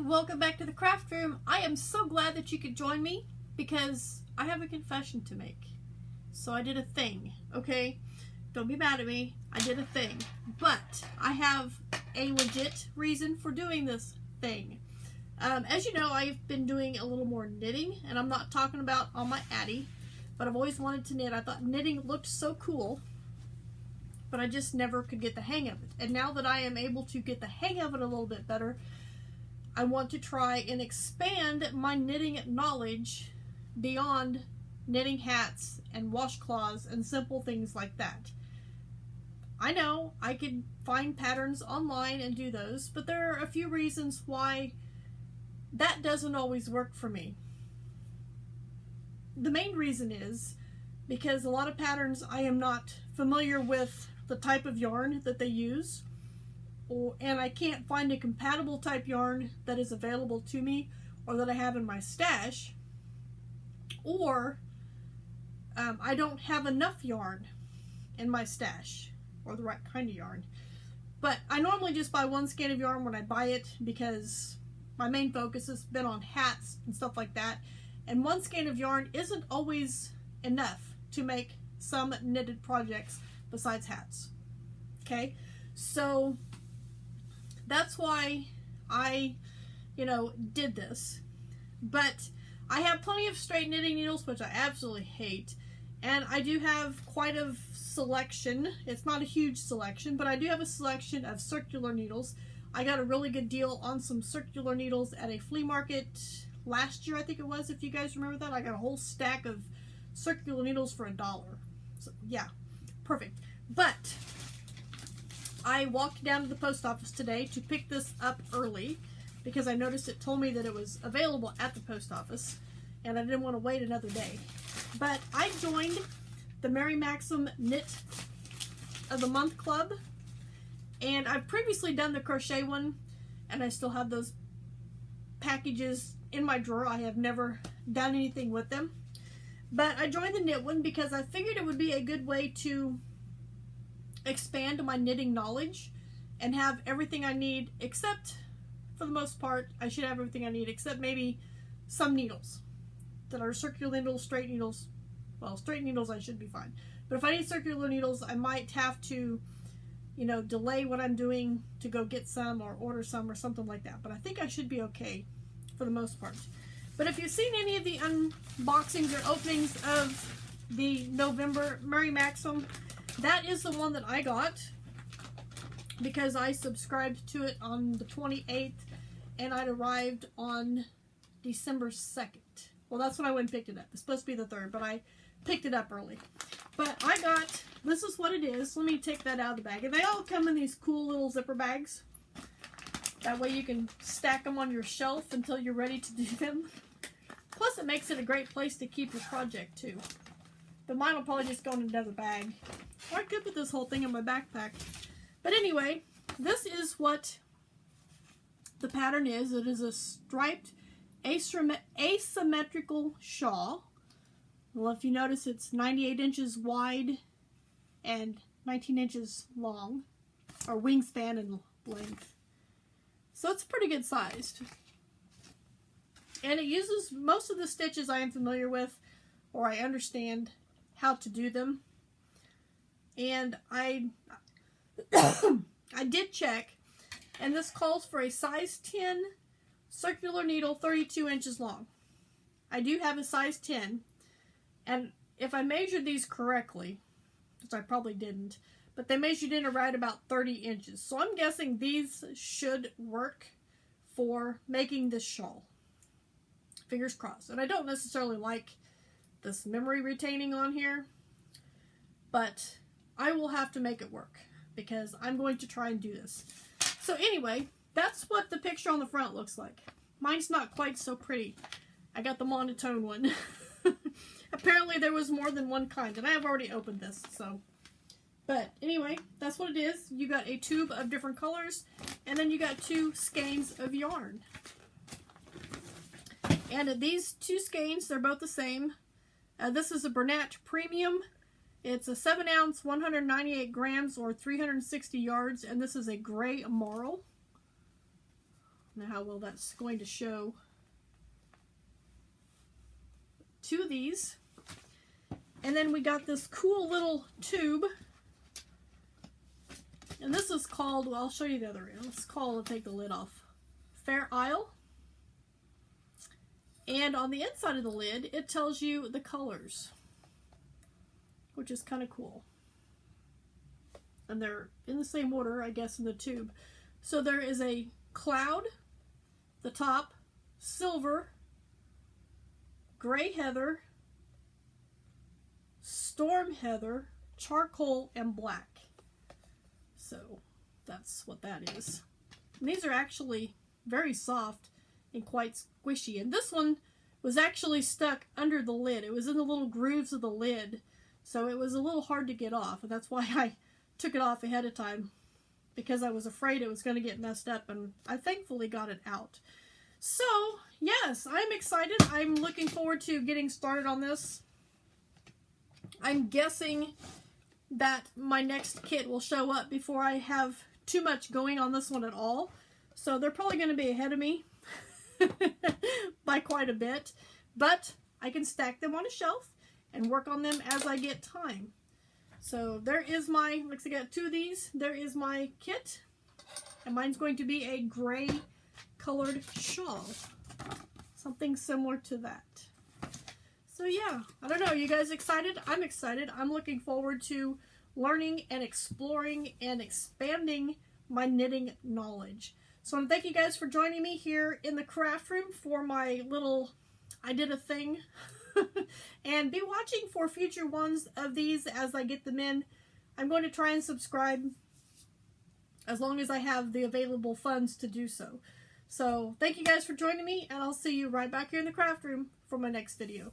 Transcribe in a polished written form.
welcome back to the craft room. I am so glad that you could join me because I have a confession to make. So I did a thing, okay? Don't be mad at me. I did a thing. But I have a legit reason for doing this thing. As you know, I've been doing a little more knitting, and I'm not talking about on my Addy, but I've always wanted to knit. I thought knitting looked so cool, but I just never could get the hang of it. And now that I am able to get the hang of it a little bit better, I want to try and expand my knitting knowledge beyond knitting hats and washcloths and simple things like that. I know I could find patterns online and do those, but there are a few reasons why that doesn't always work for me. The main reason is because a lot of patterns I am not familiar with the type of yarn that they use, and I can't find a compatible type yarn that is available to me or that I have in my stash, or I don't have enough yarn in my stash or the right kind of yarn. But I normally just buy one skein of yarn when I buy it because my main focus has been on hats and stuff like that, and one skein of yarn isn't always enough to make some knitted projects besides hats. Okay, so that's why I, did this. But I have plenty of straight knitting needles, which I absolutely hate, and I do have quite a selection. It's not a huge selection, but I do have a selection of circular needles. I got a really good deal on some circular needles at a flea market last year, I think it was, if you guys remember that. I got a whole stack of circular needles for $1. So yeah, perfect. But I walked down to the post office today to pick this up early because I noticed it told me that it was available at the post office and I didn't want to wait another day. But I joined the Mary Maxim Knit of the Month Club, and I've previously done the crochet one, and I still have those packages in my drawer. I have never done anything with them. But I joined the knit one because I figured it would be a good way to expand my knitting knowledge and have everything I need, except, for the most part, I should have everything I need except maybe some needles that are circular needles, straight needles. Well, straight needles I should be fine. But if I need circular needles, I might have to, delay what I'm doing to go get some or order some or something like that. But I think I should be okay for the most part. But if you've seen any of the unboxings or openings of the November Mary Maxim, that is the one that I got because I subscribed to it on the 28th and it arrived on December 2nd. Well, that's when I went and picked it up. It's supposed to be the 3rd, but I picked it up early. But I got, this is what it is. Let me take that out of the bag. And they all come in these cool little zipper bags. That way you can stack them on your shelf until you're ready to do them. Plus it makes it a great place to keep your project too. But mine will probably just go in another bag. Or I could put this whole thing in my backpack. But anyway, this is what the pattern is. It is a striped asymmetrical shawl. Well, if you notice, it's 98 inches wide and 19 inches long, or wingspan and length. So it's pretty good sized. And it uses most of the stitches I am familiar with, or I understand how to do them. And I did check, and this calls for a size 10 circular needle, 32 inches long. I do have a size 10, and if I measured these correctly, which I probably didn't, but they measured in right about 30 inches. So I'm guessing these should work for making this shawl. Fingers crossed. And I don't necessarily like this memory retaining on here, but I will have to make it work because I'm going to try and do this. So anyway, that's what the picture on the front looks like. Mine's not quite so pretty. I got the monotone one. Apparently there was more than one kind, and I have already opened this, so. But anyway, that's what it is. You got a tube of different colors, and then you got 2 skeins of yarn. And these 2 skeins, they're both the same. This is a Bernat Premium. It's a 7-ounce, 198 grams, or 360 yards, and this is a gray marl. don't know how well that's going to show. 2 of these. And then we got this cool little tube. And this is called, well, I'll show you the other end. It's called, I'll take the lid off, Fair Isle. And on the inside of the lid, it tells you the colors, which is kind of cool. And they're in the same order, I guess, in the tube. So there is a cloud, the top, silver, gray heather, storm heather, charcoal, and black. So that's what that is. And these are actually very soft and quite squishy. And this one was actually stuck under the lid. It was in the little grooves of the lid. So it was a little hard to get off. And that's why I took it off ahead of time, because I was afraid it was going to get messed up, and I thankfully got it out. So yes, I'm excited. I'm looking forward to getting started on this. I'm guessing that my next kit will show up before I have too much going on this one at all. So they're probably going to be ahead of me by quite a bit, but I can stack them on a shelf and work on them as I get time. So there is my, looks like I got 2 of these. There is my kit, and mine's going to be a gray colored shawl. Something similar to that. So yeah, I don't know, you guys excited? I'm excited. I'm looking forward to learning and exploring and expanding my knitting knowledge. So I want to thank you guys for joining me here in the craft room for my little I did a thing. And be watching for future ones of these as I get them in. I'm going to try and subscribe as long as I have the available funds to do so. So thank you guys for joining me, and I'll see you right back here in the craft room for my next video.